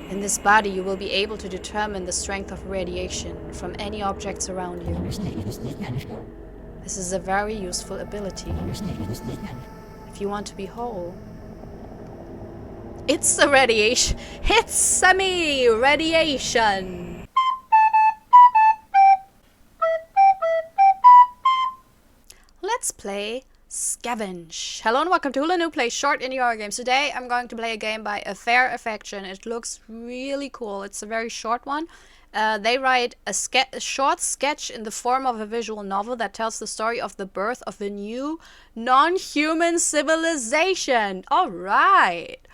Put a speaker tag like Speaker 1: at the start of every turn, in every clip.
Speaker 1: In this body, you will be able to determine the strength of radiation from any objects around you. This is a very useful ability if you want to be whole. It's a radiation. It's semi-radiation. Let's play Scavenge. Hello and welcome to Hula New Plays Short Indie Horror Games. Today I'm going to play a game by A Fair Affection. It looks really cool. It's a very short one. They write a short sketch in the form of a visual novel that tells the story of the birth of a new non-human civilization. Alright!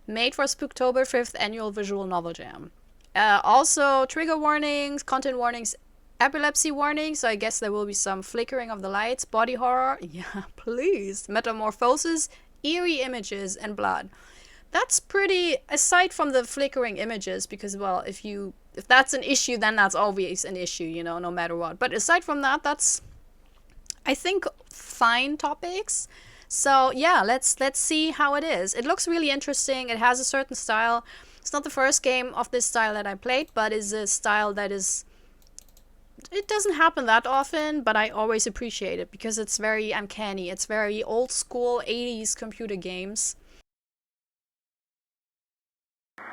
Speaker 1: Made for Spooktober 5th Annual Visual Novel Jam. Also, trigger warnings, content warnings, epilepsy warnings, so I guess there will be some flickering of the lights, body horror, yeah, please, metamorphosis, eerie images, and blood. That's pretty, aside from the flickering images, because, well, if that's an issue, then that's always an issue, you know, no matter what. But aside from that, that's, I think, fine topics. So, yeah, let's see how it is. It looks really interesting. It has a certain style. It's not the first game of this style that I played, but is a style that is... It doesn't happen that often, but I always appreciate it because it's very uncanny. It's very old school 80s computer games.
Speaker 2: 2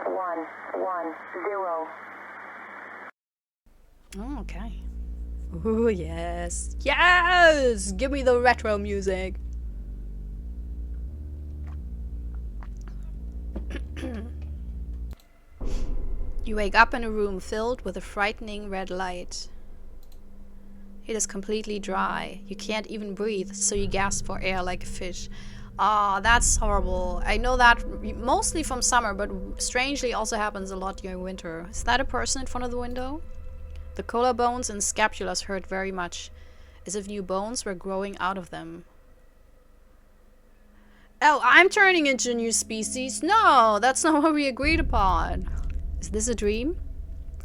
Speaker 2: 1 1 0.
Speaker 1: Oh, okay. Ooh, yes. Yes! Give me the retro music. You wake up in a room filled with a frightening red light. It is completely dry. You can't even breathe, so you gasp for air like a fish. Ah, that's horrible. I know that mostly from summer, but strangely also happens a lot during winter. Is that a person in front of the window? The collarbones and scapulas hurt very much, as if new bones were growing out of them. Oh, I'm turning into a new species? No, that's not what we agreed upon. Is this a dream?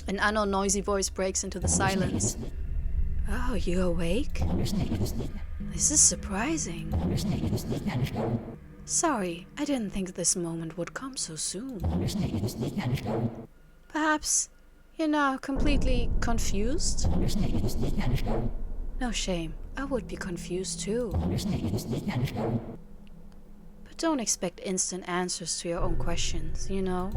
Speaker 1: An unknown noisy voice breaks into the silence. Oh, you awake? This is surprising. Sorry, I didn't think this moment would come so soon. Perhaps you're now completely confused? No shame, I would be confused too. But don't expect instant answers to your own questions, you know?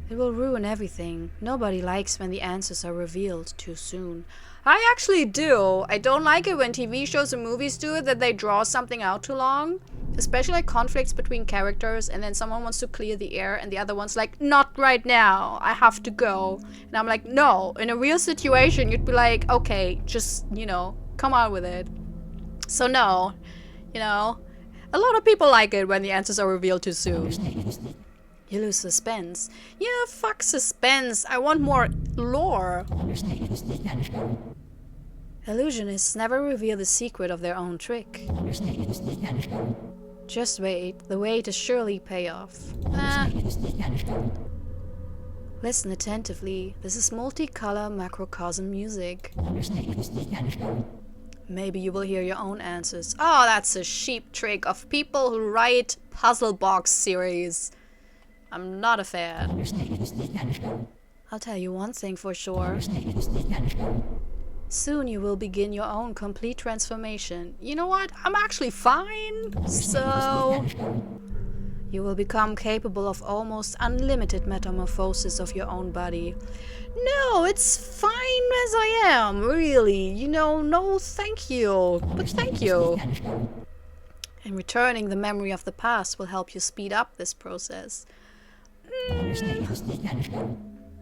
Speaker 1: It will ruin everything. Nobody likes when the answers are revealed too soon. I actually do. I don't like it when TV shows and movies do it, that they draw something out too long. Especially like conflicts between characters, and then someone wants to clear the air and the other one's like, not right now, I have to go. And I'm like, no, in a real situation you'd be like, okay, just, you know, come on with it. So no, you know, a lot of people like it when the answers are revealed too soon. You lose suspense. Yeah, fuck suspense. I want more lore. Illusionists never reveal the secret of their own trick. Just wait. The wait is surely pay off. Listen attentively. This is multicolor macrocosm music. Maybe you will hear your own answers. Oh, that's a cheap trick of people who write puzzle box series. I'm not a fan. I'll tell you one thing for sure. Soon you will begin your own complete transformation. You know what? I'm actually fine. So... You will become capable of almost unlimited metamorphosis of your own body. No, it's fine as I am, really. You know, no thank you. But thank you. And returning the memory of the past will help you speed up this process.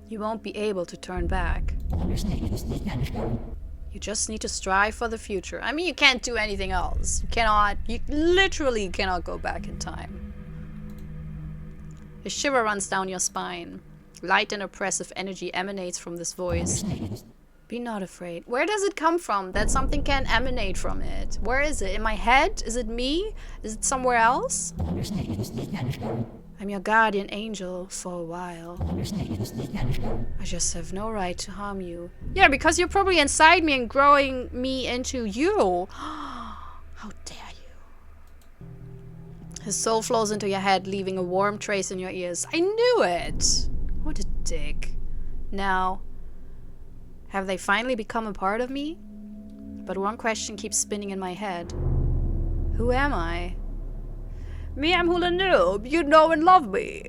Speaker 1: You won't be able to turn back. You just need to strive for the future. I mean, you can't do anything else. You literally cannot go back in time. A shiver runs down your spine. Light and oppressive energy emanates from this voice. Be not afraid. Where does it come from that something can emanate from it? Where is it? In my head? Is it me? Is it somewhere else? I'm your guardian angel for a while. I just have no right to harm you. Yeah, because you're probably inside me and growing me into you. How dare you? His soul flows into your head, leaving a warm trace in your ears. I knew it! What a dick. Now, have they finally become a part of me? But one question keeps spinning in my head. Who am I? Me, I'm Hula Noob. You know and love me.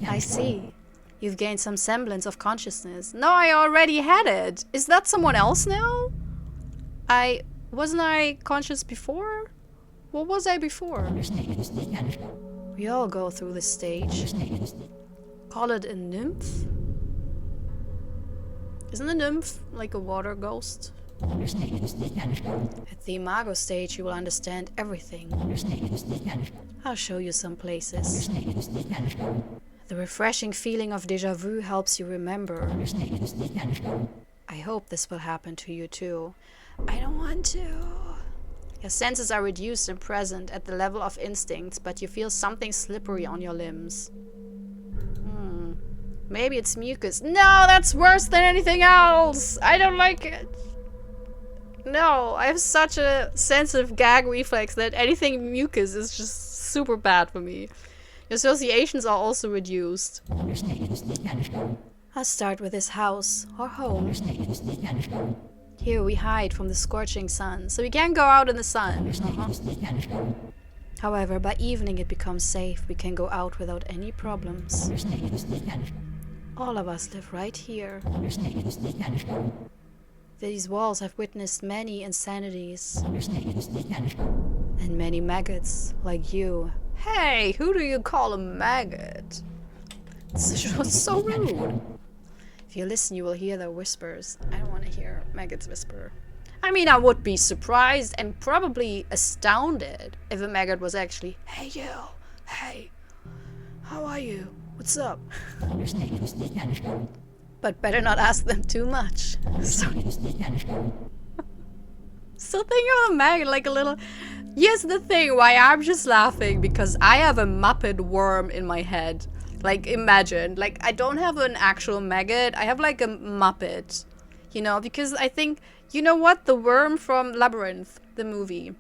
Speaker 1: I see. You've gained some semblance of consciousness. No, I already had it. Is that someone else now? Wasn't I conscious before? What was I before? We all go through this stage. Call it a nymph? Isn't a nymph like a water ghost? At the Imago stage, you will understand everything. I'll show you some places. The refreshing feeling of déjà vu helps you remember. I hope this will happen to you too. I don't want to. Your senses are reduced and present at the level of instincts, but you feel something slippery on your limbs. Maybe it's mucus. No, that's worse than anything else! I don't like it. No, I have such a sensitive gag reflex that anything mucus is just super bad for me. Your associations are also reduced. I'll start with this house, or home. Here we hide from the scorching sun, so we can't go out in the sun. However, by evening it becomes safe. We can go out without any problems. All of us live right here. These walls have witnessed many insanities. And many maggots, like you. Hey, who do you call a maggot? It's so rude. If you listen, you will hear their whispers. I don't want to hear maggots whisper. I mean, I would be surprised and probably astounded if a maggot was actually, hey you, hey, how are you? What's up? But better not ask them too much. Still thinking of a maggot like a little... Here's the thing why I'm just laughing, because I have a Muppet worm in my head. Like, imagine. Like, I don't have an actual maggot. I have like a Muppet. You know, because I think... You know what? The worm from Labyrinth, the movie.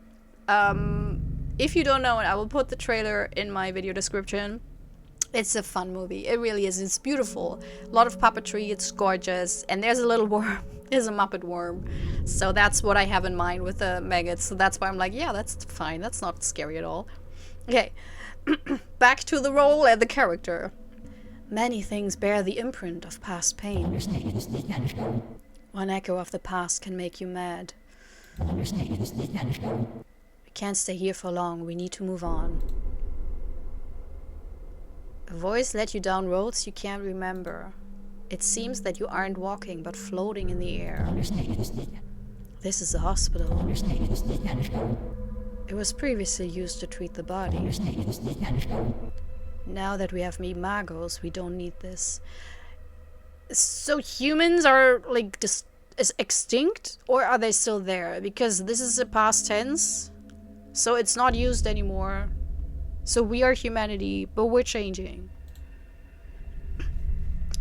Speaker 1: If you don't know it, I will put the trailer in my video description. It's a fun movie. It really is. It's beautiful. A lot of puppetry. It's gorgeous. And there's a little worm. There's a Muppet worm. So that's what I have in mind with the maggots. So that's why I'm like, yeah, that's fine. That's not scary at all. Okay. Back to the role and the character. Many things bear the imprint of past pain. One echo of the past can make you mad. We can't stay here for long. We need to move on. A voice led you down roads you can't remember. It seems that you aren't walking, but floating in the air. This is a hospital. It was previously used to treat the body. Now that we have Imagos, we don't need this. So humans are, like, just extinct? Or are they still there? Because this is a past tense. So it's not used anymore. So we are humanity, but we're changing.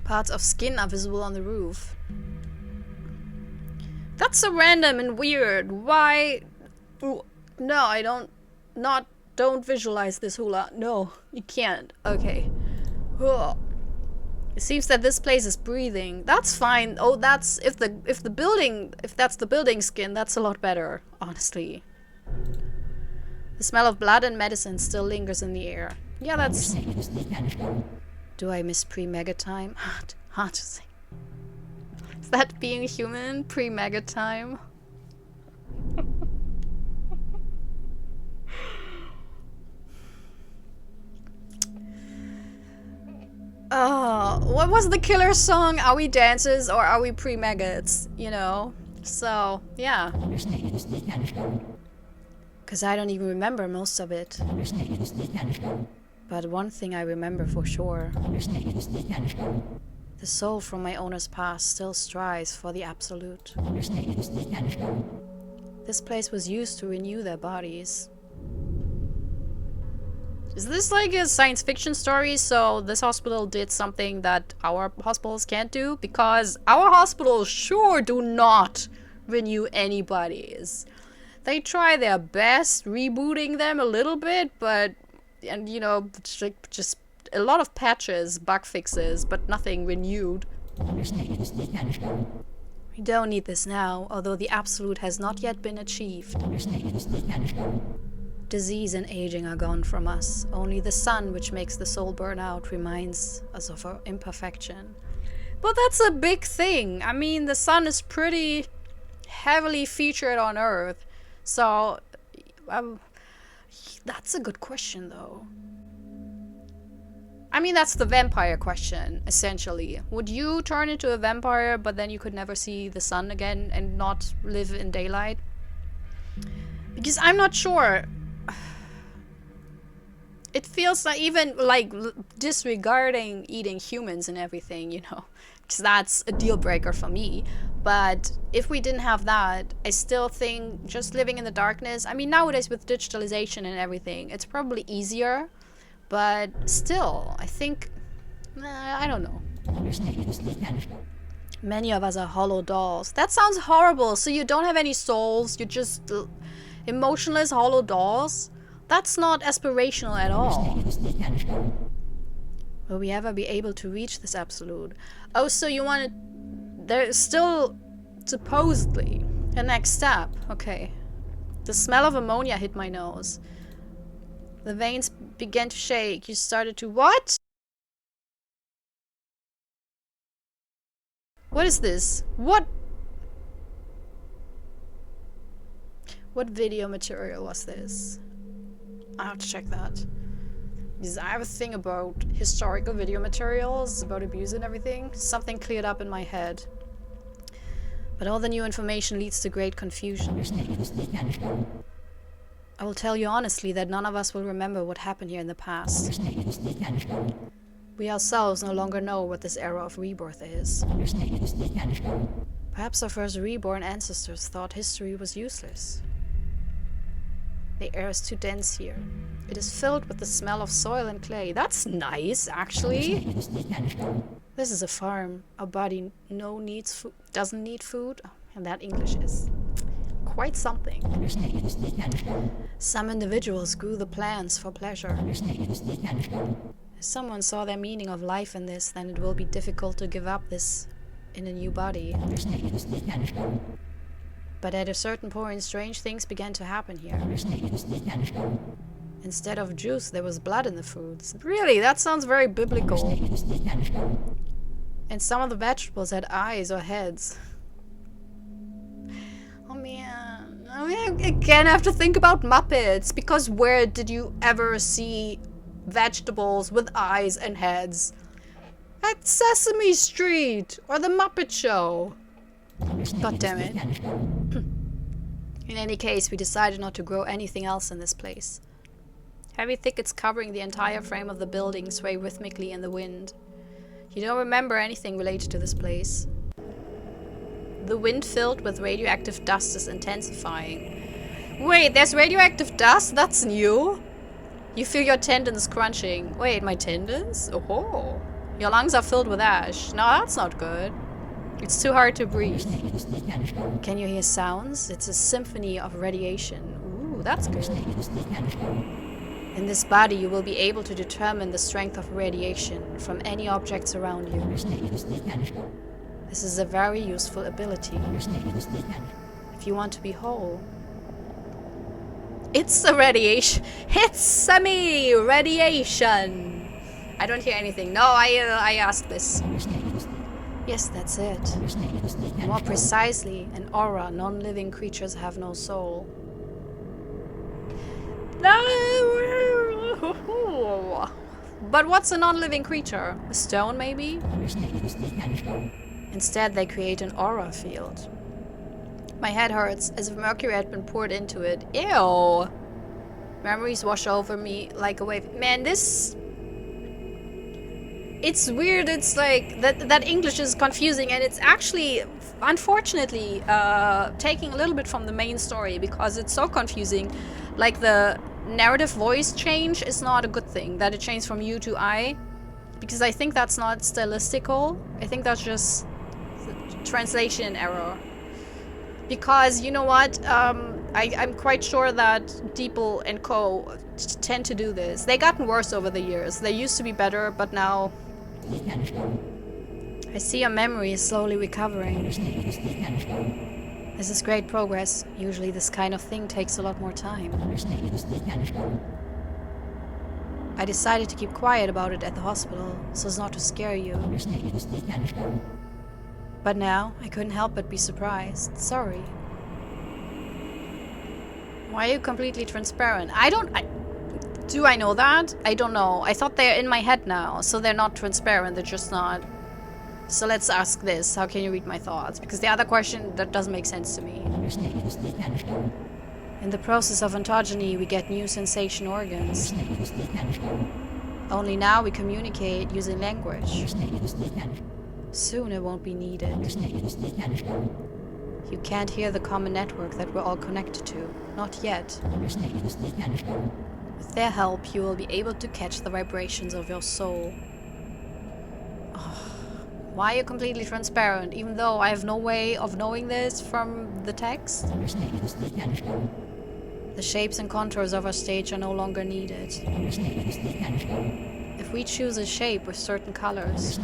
Speaker 1: Parts of skin are visible on the roof. That's so random and weird. Why? No, I don't visualize this, Hula. No, you can't. Okay. Ugh. It seems that this place is breathing. That's fine. Oh, that's if that's the building skin, that's a lot better, honestly. The smell of blood and medicine still lingers in the air. Yeah, that's... Do I miss pre-mega time? Hard to say. Is that being human? Pre-mega time? What was the killer song? Are we dancers or are we pre-maggots? You know? So, yeah. Because I don't even remember most of it. But one thing I remember for sure. The soul from my owner's past still strives for the absolute. This place was used to renew their bodies. Is this like a science fiction story? So this hospital did something that our hospitals can't do? Because our hospitals sure do not renew any bodies. They try their best rebooting them a little bit, but, and you know, just a lot of patches, bug fixes, but nothing renewed. We don't need this now, although the absolute has not yet been achieved. Disease and aging are gone from us. Only the sun, which makes the soul burn out, reminds us of our imperfection. But that's a big thing. I mean, the sun is pretty heavily featured on Earth. So, that's a good question, though. I mean, that's the vampire question, essentially. Would you turn into a vampire, but then you could never see the sun again and not live in daylight? Because I'm not sure. It feels like even like disregarding eating humans and everything, you know, because that's a deal breaker for me. But if we didn't have that, I still think just living in the darkness, I mean, nowadays with digitalization and everything, it's probably easier. But still, I think, I don't know. Many of us are hollow dolls. That sounds horrible. So you don't have any souls, you're just emotionless hollow dolls? That's not aspirational at all. Will we ever be able to reach this absolute? Oh, so you want to... There's still, supposedly, a next step. Okay. The smell of ammonia hit my nose. The veins began to shake. You started to... What? What is this? What video material was this? I'll have to check that. Because I have a thing about historical video materials, about abuse and everything. Something cleared up in my head. But all the new information leads to great confusion. I will tell you honestly that none of us will remember what happened here in the past. We ourselves no longer know what this era of rebirth is. Perhaps our first reborn ancestors thought history was useless. The air is too dense here. It is filled with the smell of soil and clay. That's nice, actually. This is a farm. Our body doesn't need food. Oh, and that English is quite something. Some individuals grew the plants for pleasure. If someone saw their meaning of life in this, then it will be difficult to give up this in a new body. But at a certain point, strange things began to happen here. Instead of juice, there was blood in the foods. Really, that sounds very biblical. And some of the vegetables had eyes or heads. Oh man. I mean, again, I have to think about Muppets, because where did you ever see vegetables with eyes and heads? At Sesame Street or the Muppet Show. God damn it. In any case, we decided not to grow anything else in this place. Heavy thickets covering the entire frame of the building sway rhythmically in the wind. You don't remember anything related to this place. The wind filled with radioactive dust is intensifying. Wait, there's radioactive dust? That's new? You feel your tendons crunching. Wait, my tendons? Oh. Your lungs are filled with ash. No, that's not good. It's too hard to breathe. Can you hear sounds? It's a symphony of radiation. Ooh, that's good. In this body, you will be able to determine the strength of radiation from any objects around you. This is a very useful ability. If you want to be whole. It's a radiation. It's semi-radiation. I don't hear anything. No, I asked this. Yes, that's it. More precisely, an aura. Non-living creatures have no soul. No! But what's a non-living creature? A stone, maybe? Instead, they create an aura field. My head hurts, as if mercury had been poured into it. Ew! Memories wash over me like a wave. Man, this... It's weird, it's like, that English is confusing, and it's actually, unfortunately, taking a little bit from the main story, because it's so confusing. Like, the narrative voice change is not a good thing, that it changed from you to I, because I think that's not stylistical. I think that's just translation error. Because, you know what, I'm quite sure that Deeple and Co. tend to do this. They've gotten worse over the years. They used to be better, but now... I see your memory is slowly recovering. This is great progress. Usually this kind of thing takes a lot more time. I decided to keep quiet about it at the hospital, so as not to scare you. But now, I couldn't help but be surprised. Sorry. Why are you completely transparent? Do I know that? I don't know. I thought they're in my head now, so they're not transparent, they're just not. So let's ask this. How can you read my thoughts? Because the other question, that doesn't make sense to me. In the process of ontogeny, we get new sensation organs. Only now we communicate using language. Soon it won't be needed. You can't hear the common network that we're all connected to. Not yet. With their help, you will be able to catch the vibrations of your soul. Why are you completely transparent, even though I have no way of knowing this from the text? The shapes and contours of our stage are no longer needed. If we choose a shape with certain colors,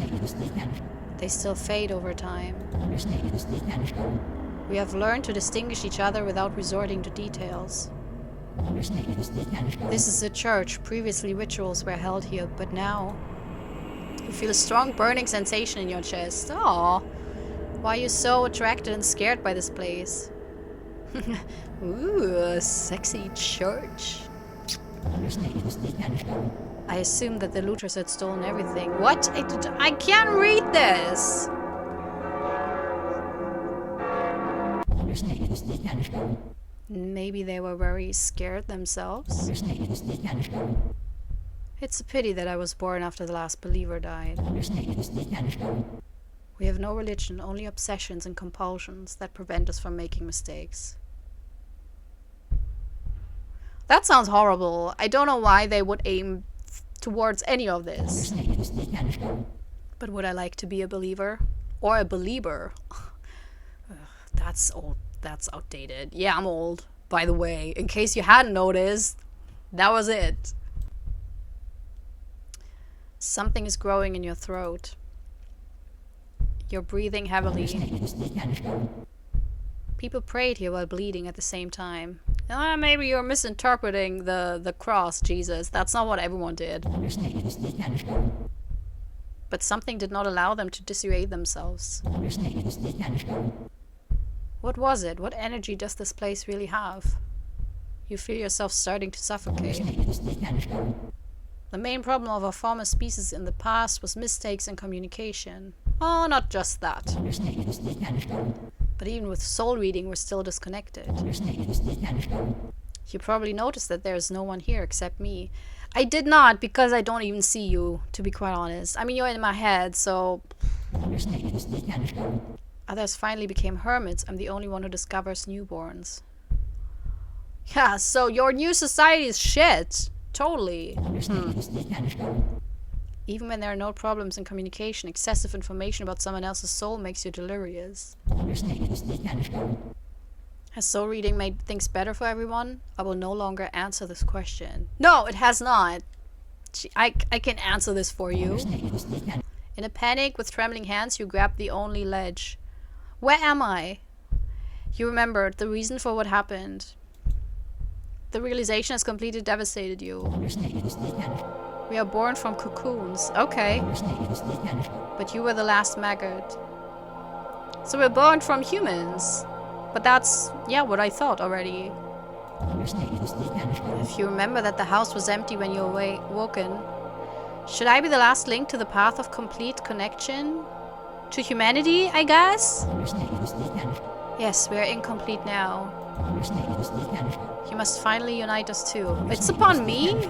Speaker 1: they still fade over time. We have learned to distinguish each other without resorting to details. This is a church. Previously rituals were held here, but now... You feel a strong burning sensation in your chest. Aww. Why are you so attracted and scared by this place? Ooh, a sexy church. I assumed that the looters had stolen everything. What? I can't read this! Maybe they were very scared themselves. It's a pity that I was born after the last believer died. We have no religion, only obsessions and compulsions that prevent us from making mistakes. That sounds horrible. I don't know why they would aim towards any of this. But would I like to be a believer? Or a believer? That's old. That's outdated. Yeah, I'm old, by the way. In case you hadn't noticed, that was it. Something is growing in your throat. You're breathing heavily. People prayed here while bleeding at the same time. Maybe you're misinterpreting the cross, Jesus. That's not what everyone did. But something did not allow them to dissuade themselves. What was it? What energy does this place really have? You feel yourself starting to suffocate. The main problem of our former species in the past was mistakes in communication. Oh, not just that. But even with soul reading, we're still disconnected. You probably noticed that there's no one here except me. I did not, because I don't even see you, to be quite honest. I mean, you're in my head, so... Others finally became hermits. I'm the only one who discovers newborns. Yeah, so your new society is shit. Totally. Even when there are no problems in communication, excessive information about someone else's soul makes you delirious. Has soul reading made things better for everyone? I will no longer answer this question. No, it has not. I can answer this for you. In a panic, with trembling hands, you grab the only ledge. Where am I? You remembered the reason for what happened. The realization has completely devastated you. We are born from cocoons. Okay. But you were the last maggot. So we're born from humans. But that's, yeah, what I thought already. If you remember that the house was empty when you awoken, should I be the last link to the path of complete connection? To humanity, I guess? Yes, we are incomplete now. You must finally unite us too. It's upon me?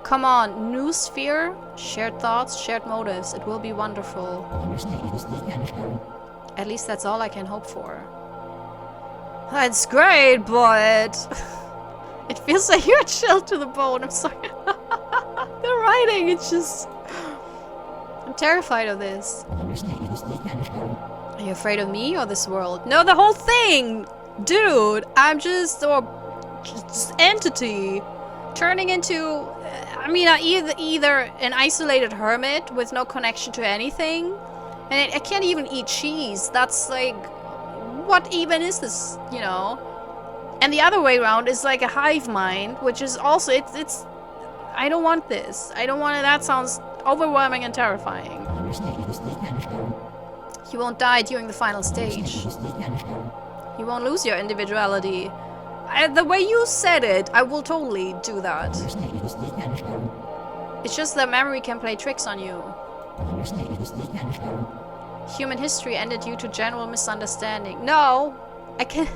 Speaker 1: Come on, new sphere, shared thoughts, shared motives. It will be wonderful. At least that's all I can hope for. That's great, but... It feels like you're chilled to the bone. I'm sorry. The writing, it's just... I'm terrified of this. Are you afraid of me or this world? No, the whole thing! Dude, I'm just entity turning into, I mean, either an isolated hermit with no connection to anything, and I can't even eat cheese. That's like, what even is this, you know? And the other way around is like a hive mind, which is also, it's I don't want this. I don't want it. That sounds overwhelming and terrifying. You won't die during the final stage. You won't lose your individuality. The way you said it, I will totally do that. It's just that memory can play tricks on you. Human history ended due to general misunderstanding. No, I can't.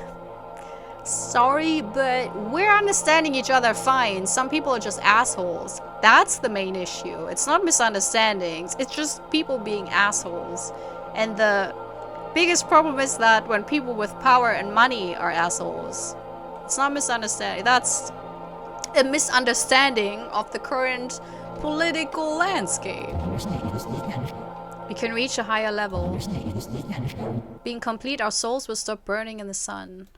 Speaker 1: Sorry, but we're understanding each other fine. Some people are just assholes. That's the main issue. It's not misunderstandings. It's just people being assholes. And the biggest problem is that when people with power and money are assholes. It's not misunderstanding. That's a misunderstanding of the current political landscape. We can reach a higher level. Being complete, our souls will stop burning in the sun.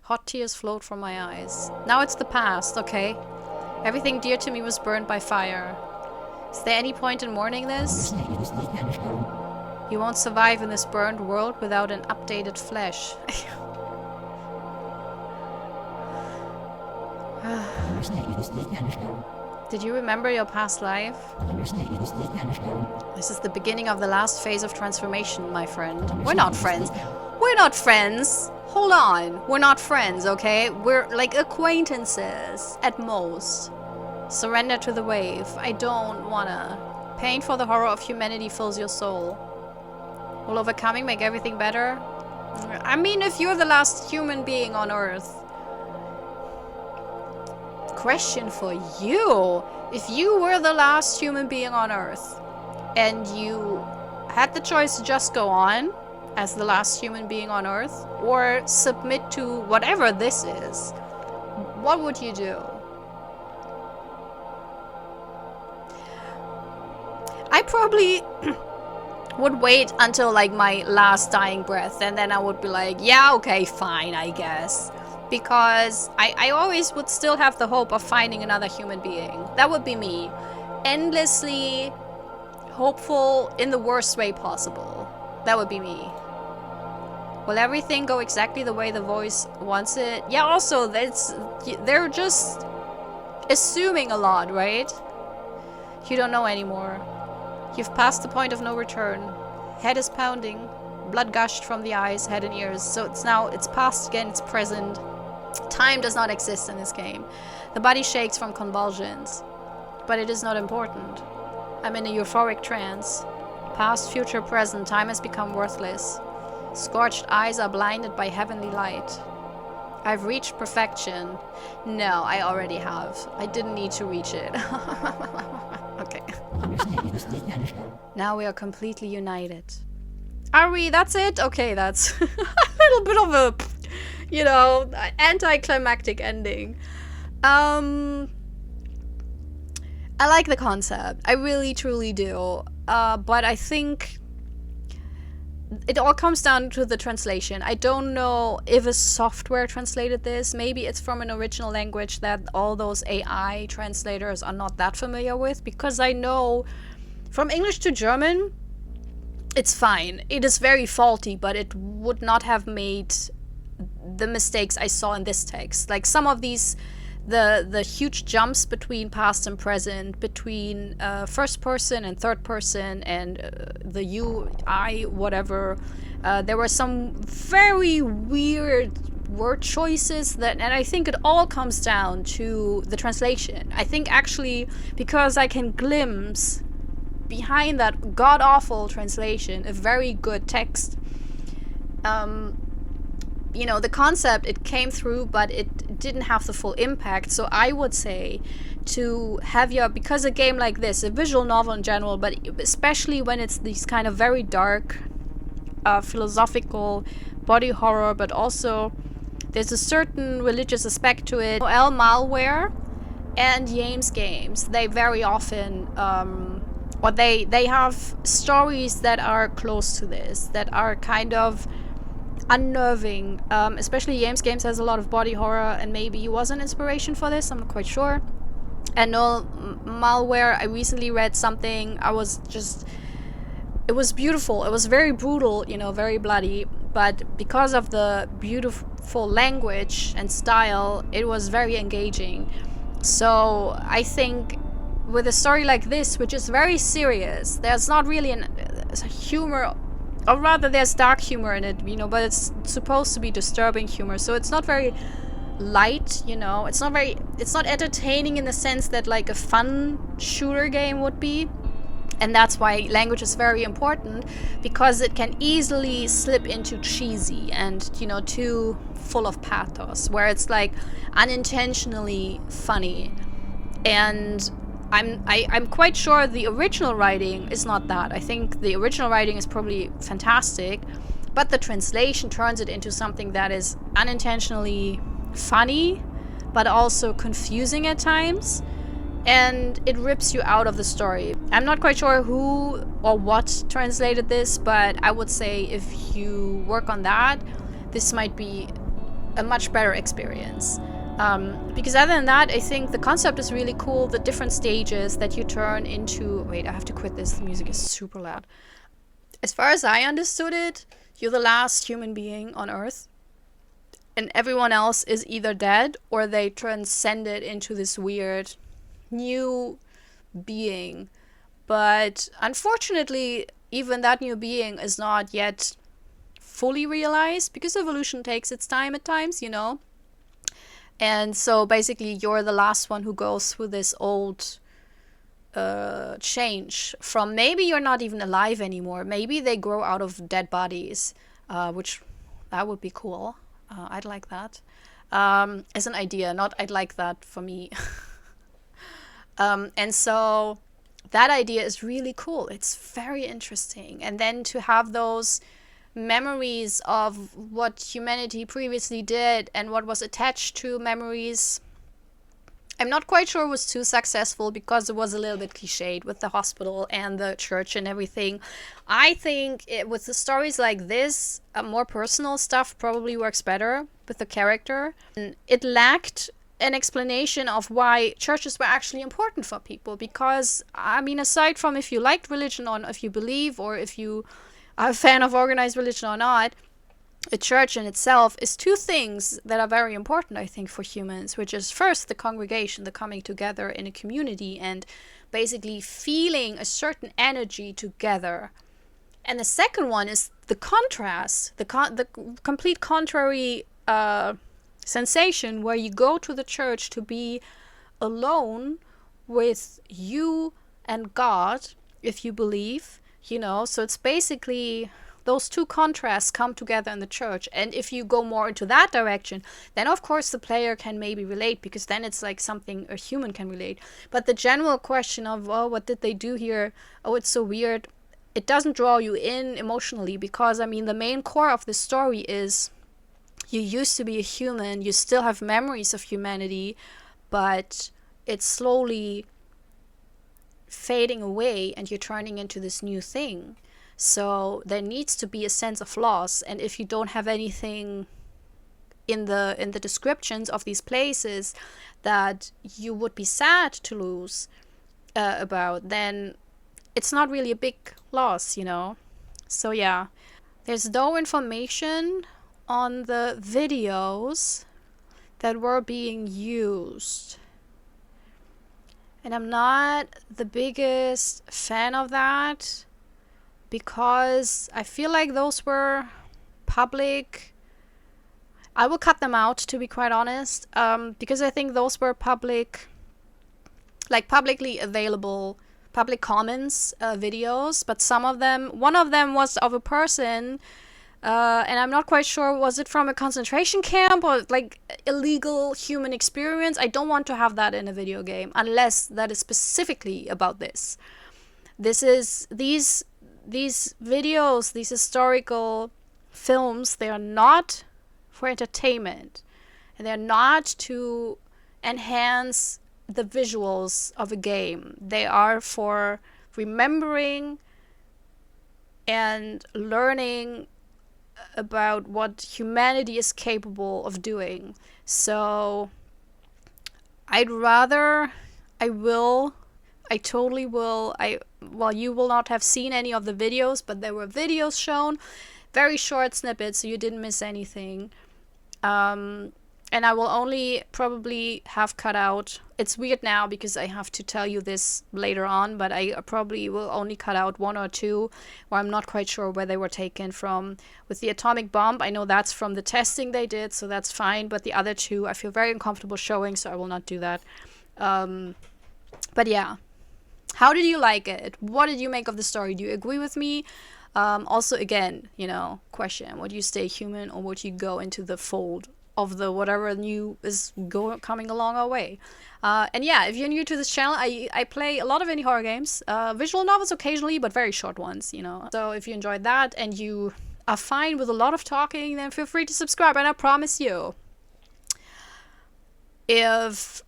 Speaker 1: Hot tears flowed from my eyes. Now it's the past, okay? Everything dear to me was burned by fire. Is there any point in mourning this? You won't survive in this burned world without an updated flesh. Did you remember your past life? This is the beginning of the last phase of transformation, my friend. We're not friends. We're not friends. Hold on. We're not friends, okay? We're like acquaintances at most. Surrender to the wave. I don't wanna. Pain for the horror of humanity fills your soul. Will overcoming make everything better? I mean, if you're the last human being on Earth. Question for you. If you were the last human being on Earth and you had the choice to just go on as the last human being on Earth or submit to whatever this is, what would you do? I probably would wait until like my last dying breath, and then I would be like, yeah, okay, fine, I guess. Because I always would still have the hope of finding another human being. That would be me. Endlessly hopeful in the worst way possible. That would be me. Will everything go exactly the way the voice wants it? Yeah, also, they're just assuming a lot, right? You don't know anymore. You've passed the point of no return. Head is pounding. Blood gushed from the eyes, head and ears. So it's past again, it's present. Time does not exist in this game. The body shakes from convulsions. But it is not important. I'm in a euphoric trance. Past, future, present, time has become worthless. Scorched eyes are blinded by heavenly light. I've reached perfection. No, I already have. I didn't need to reach it. Okay. Now we are completely united. Are we? That's it? Okay, that's a little bit of a, you know, anticlimactic ending. I like the concept. I really, truly do. But I think it all comes down to the translation. I don't know if a software translated this. Maybe it's from an original language that all those AI translators are not that familiar with. Because I know from English to German, it's fine. It is very faulty, but it would not have made the mistakes I saw in this text. Like some of these, the huge jumps between past and present, between first person and third person, and the you, I, whatever. There were some very weird word choices and I think it all comes down to the translation. I think actually because I can glimpse behind that god-awful translation a very good text. You know, the concept, it came through, but it didn't have the full impact. So I would say to have because a game like this, a visual novel in general, but especially when it's these kind of very dark, philosophical body horror, but also there's a certain religious aspect to it. L Malware and James Games, they very often or they have stories that are close to this, that are kind of unnerving. Especially James Games has a lot of body horror, and maybe he was an inspiration for this. I'm not quite sure. And no, Malware, I recently read something. It was beautiful. It was very brutal, you know, very bloody. But because of the beautiful language and style, it was very engaging. So I think with a story like this, which is very serious, there's not really a humor, or rather there's dark humor in it, you know, but it's supposed to be disturbing humor. So it's not very light, you know. It's not entertaining in the sense that like a fun shooter game would be. And that's why language is very important, because it can easily slip into cheesy and, you know, too full of pathos, where it's like unintentionally funny. And I'm quite sure the original writing is not that. I think the original writing is probably fantastic, but the translation turns it into something that is unintentionally funny, but also confusing at times. And it rips you out of the story. I'm not quite sure who or what translated this, but I would say if you work on that, this might be a much better experience. Because other than that, I think the concept is really cool. The different stages that you turn into... Wait, I have to quit this. The music is super loud. As far as I understood it, you're the last human being on Earth. And everyone else is either dead or they transcended into this weird new being. But unfortunately, even that new being is not yet fully realized, because evolution takes its time at times, you know. And so basically you're the last one who goes through this old change from, maybe you're not even alive anymore, maybe they grow out of dead bodies, which that would be cool. I'd like that as an idea, not I'd like that for me. And so that idea is really cool. It's very interesting. And then to have those memories of what humanity previously did and what was attached to memories, I'm not quite sure it was too successful, because it was a little bit cliched with the hospital and the church and everything. I think with the stories like this, more personal stuff probably works better with the character. And it lacked an explanation of why churches were actually important for people, because I mean, aside from if you liked religion or if you believe, or if you are a fan of organized religion or not, a church in itself is two things that are very important, I think, for humans, which is first the congregation, the coming together in a community and basically feeling a certain energy together. And the second one is the contrast, the complete contrary sensation, where you go to the church to be alone with you and God, if you believe, you know. So it's basically those two contrasts come together in the church. And if you go more into that direction, then of course the player can maybe relate, because then it's like something a human can relate. But the general question of, oh, what did they do here? Oh, it's so weird. It doesn't draw you in emotionally, because I mean, the main core of the story is you used to be a human, you still have memories of humanity, but it's slowly fading away and you're turning into this new thing. So there needs to be a sense of loss, and if you don't have anything in the descriptions of these places that you would be sad to lose about, then it's not really a big loss, you know. So yeah, there's no information on the videos that were being used, and I'm not the biggest fan of that, because I feel like those were public. I will cut them out, to be quite honest, because I think those were publicly available, public commons videos. But one of them was of a person, and I'm not quite sure, was it from a concentration camp or like illegal human experience? I don't want to have that in a video game unless that is specifically about this. These videos, these historical films, they are not for entertainment, and they're not to enhance the visuals of a game. They are for remembering and learning about what humanity is capable of doing. So I'd rather, I totally will. Well, you will not have seen any of the videos, but there were videos shown, very short snippets, so you didn't miss anything. And I will only probably have cut out, it's weird now because I have to tell you this later on, but I probably will only cut out 1 or 2 where I'm not quite sure where they were taken from. With the atomic bomb, I know that's from the testing they did, so that's fine, but the other 2 I feel very uncomfortable showing, so I will not do that. But yeah, how did you like it? What did you make of the story? Do you agree with me? Also, again, question, would you stay human or would you go into the fold of the whatever new is coming along our way? And yeah, if you're new to this channel, I play a lot of indie horror games, visual novels occasionally, but very short ones, So if you enjoyed that and you are fine with a lot of talking, then feel free to subscribe. And I promise you, if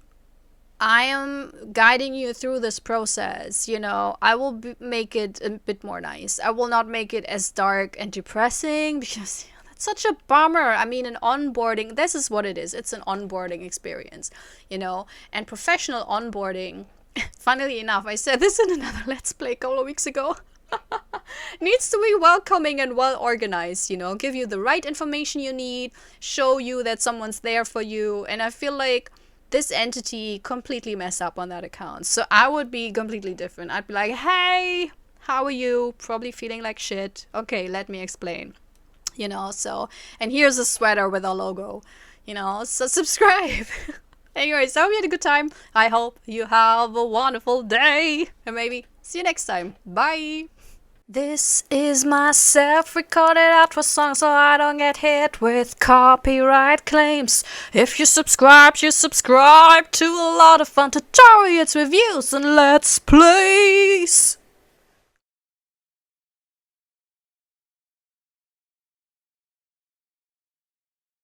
Speaker 1: I am guiding you through this process, I will make it a bit more nice. I will not make it as dark and depressing because that's such a bummer. I mean, an onboarding, this is what it is. It's an onboarding experience, and professional onboarding, funnily enough, I said this in another Let's Play a couple of weeks ago, needs to be welcoming and well organized, give you the right information you need, show you that someone's there for you, and I feel like this entity completely messed up on that account. So I would be completely different. I'd be like, hey, how are you? Probably feeling like shit. Okay, let me explain. So, and here's a sweater with our logo, so subscribe. Anyways, I hope you had a good time. I hope you have a wonderful day. And maybe see you next time. Bye. This is my self-recorded outro song so I don't get hit with copyright claims. If you subscribe to a lot of fun tutorials, reviews, and let's play.